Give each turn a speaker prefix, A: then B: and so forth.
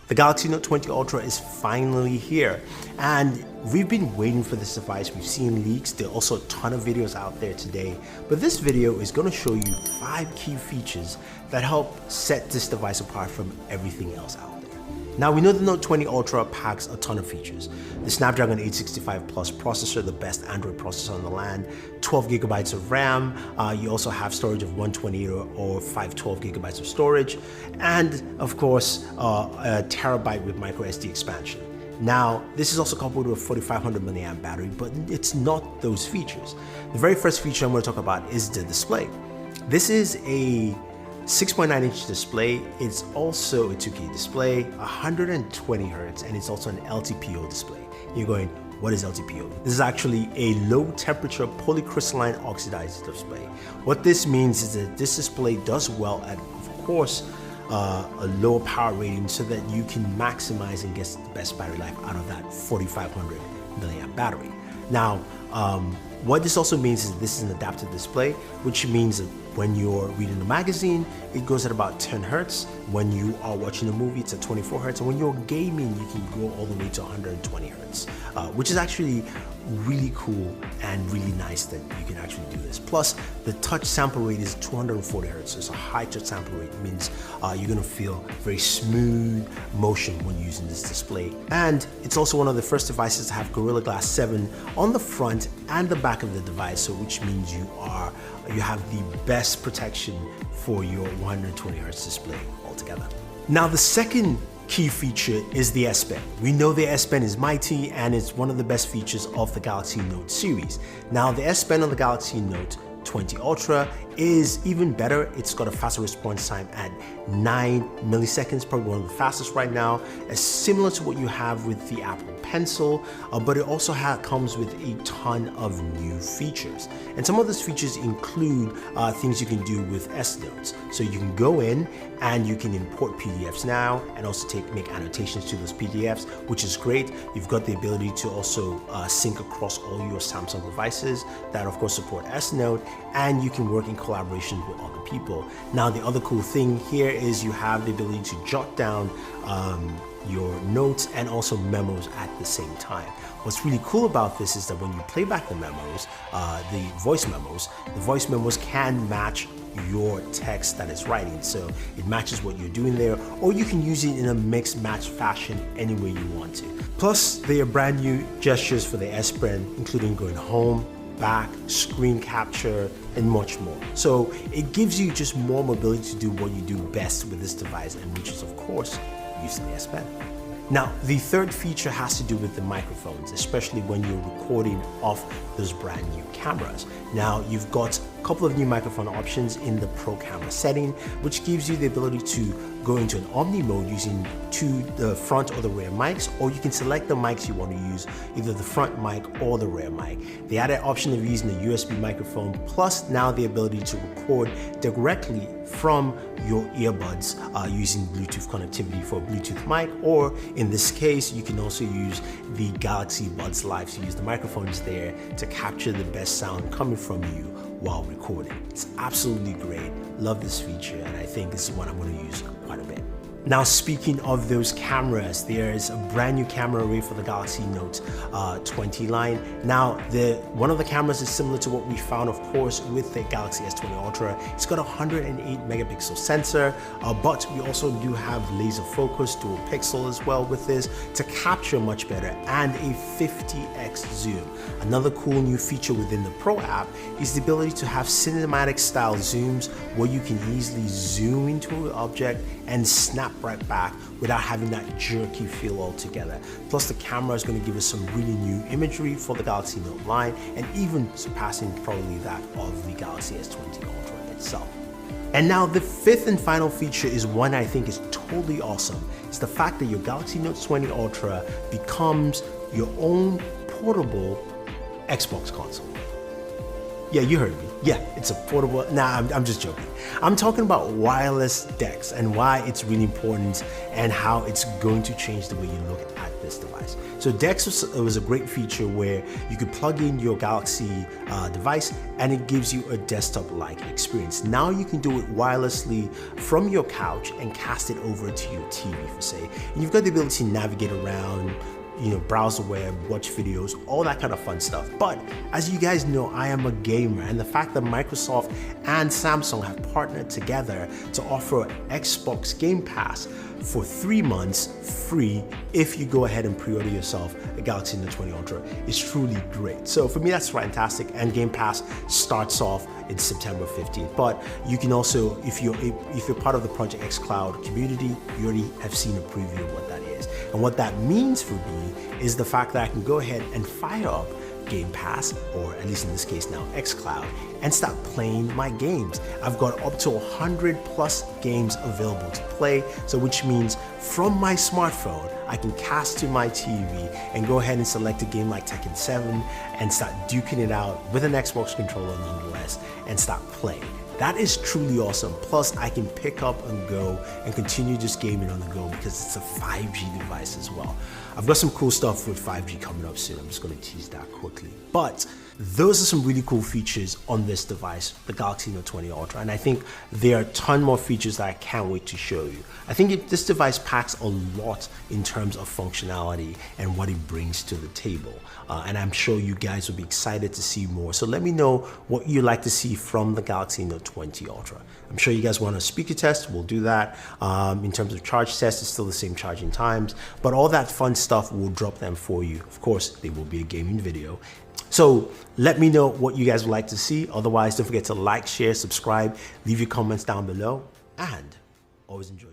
A: The Galaxy Note 20 Ultra is finally here, and we've been waiting for this device. We've seen leaks, there are also a ton of videos out there today, but this video is going to show you 5 key features that help set this device apart from everything else out there. Now, we know the Note 20 Ultra packs a ton of features. The Snapdragon 865 Plus processor, the best Android processor on the land, 12 gigabytes of RAM, you also have storage of 128 or 512 gigabytes of storage, and of course, a terabyte with micro SD expansion. Now, this is also coupled with a 4500 mAh battery, but it's not those features. The very first feature I'm going to talk about is the display. This is a 6.9-inch display. It's also a 2K display, 120 Hz, and it's also an LTPO display. You're going, what is LTPO? This is actually a low temperature polycrystalline oxidized display. What this means is that this display does well at, of course, a lower power rating so that you can maximize and get the best battery life out of that 4500 mAh battery. Now, what this also means is this is an adaptive display, which means that when you're reading a magazine, it goes at about 10 Hz. When you are watching a movie, it's at 24 Hz. And when you're gaming, you can go all the way to 120 Hz, which is actually really cool and really nice that you can actually do this. Plus, the touch sample rate is 240 Hz. So it's a high touch sample rate. It means you're gonna feel very smooth motion when using this display. And it's also one of the first devices to have Gorilla Glass 7 on the front and the back of the device, so which means you have the best protection for your 120 Hz display altogether. Now, the second key feature is the S Pen. We know the S Pen is mighty and it's one of the best features of the Galaxy Note series. Now, the S Pen on the Galaxy Note 20 Ultra is even better. It's got a faster response time at 9 milliseconds, probably one of the fastest right now. It's similar to what you have with the Apple Pencil, but it also comes with a ton of new features. And some of those features include things you can do with S Notes. So you can go in and you can import PDFs now and also make annotations to those PDFs, which is great. You've got the ability to also sync across all your Samsung devices that of course support S Note, and you can work in collaboration with other people. Now, the other cool thing here is you have the ability to jot down your notes and also memos at the same time. What's really cool about this is that when you play back the memos, the voice memos can match your text that it's writing. So it matches what you're doing there, or you can use it in a mixed match fashion any way you want to. Plus, there are brand new gestures for the S Pen, including going home, back, screen capture, and much more. So it gives you just more mobility to do what you do best with this device, and which is of course using the S Pen. Now, the third feature has to do with the microphones, especially when you're recording off those brand new cameras. Now, you've got a couple of new microphone options in the Pro camera setting, which gives you the ability to go into an omni mode using the front or the rear mics, or you can select the mics you want to use, either the front mic or the rear mic. They added option of using a USB microphone, plus now the ability to record directly from your earbuds using Bluetooth connectivity for a Bluetooth mic, or in this case, you can also use the Galaxy Buds Live to use the microphones there to capture the best sound coming from you while recording. It's absolutely great. Love this feature, and I think this is one I'm going to use quite a bit. Now, speaking of those cameras, there's a brand new camera array for the Galaxy Note 20 line. Now, one of the cameras is similar to what we found, of course, with the Galaxy S20 Ultra. It's got a 108 megapixel sensor, but we also do have laser focus, dual pixel as well with this to capture much better, and a 50x zoom. Another cool new feature within the Pro app is the ability to have cinematic style zooms where you can easily zoom into an object and snap right back without having that jerky feel altogether. Plus, the camera is going to give us some really new imagery for the Galaxy Note line, and even surpassing probably that of the Galaxy S20 Ultra itself. And now the fifth and final feature is one I think is totally awesome. It's the fact that your Galaxy Note 20 Ultra becomes your own portable Xbox console. Yeah, you heard me. Yeah, it's a portable. Nah, I'm just joking. I'm talking about wireless decks and why it's really important and how it's going to change the way you look at this device. So Dex was a great feature where you could plug in your Galaxy device and it gives you a desktop-like experience. Now you can do it wirelessly from your couch and cast it over to your TV, for say. And you've got the ability to navigate around, you know, browse the web, watch videos, all that kind of fun stuff. But as you guys know, I am a gamer, and the fact that Microsoft and Samsung have partnered together to offer Xbox Game Pass for 3 months free if you go ahead and pre-order yourself a Galaxy Note 20 Ultra is truly great. So for me, that's fantastic, and Game Pass starts off in September 15th. But you can also, if you're part of the Project X Cloud community, you already have seen a preview of what that is. And what that means for me is the fact that I can go ahead and fire up Game Pass, or at least in this case now xCloud, and start playing my games. I've got up to 100+ games available to play, so which means from my smartphone I can cast to my TV and go ahead and select a game like Tekken 7 and start duking it out with an Xbox controller nonetheless and start playing. That is truly awesome. Plus, I can pick up and go and continue just gaming on the go because it's a 5G device as well. I've got some cool stuff with 5G coming up soon. I'm just going to tease that quickly. But those are some really cool features on this device, the Galaxy Note 20 Ultra, and I think there are a ton more features that I can't wait to show you. I think this device packs a lot in terms of functionality and what it brings to the table, and I'm sure you guys will be excited to see more. So let me know what you'd like to see from the Galaxy Note 20 Ultra. I'm sure you guys want a speaker test, we'll do that. In terms of charge test, it's still the same charging times, but all that fun stuff, we'll drop them for you. Of course, they will be a gaming video. So let me know what you guys would like to see. Otherwise, don't forget to like, share, subscribe, leave your comments down below, and always enjoy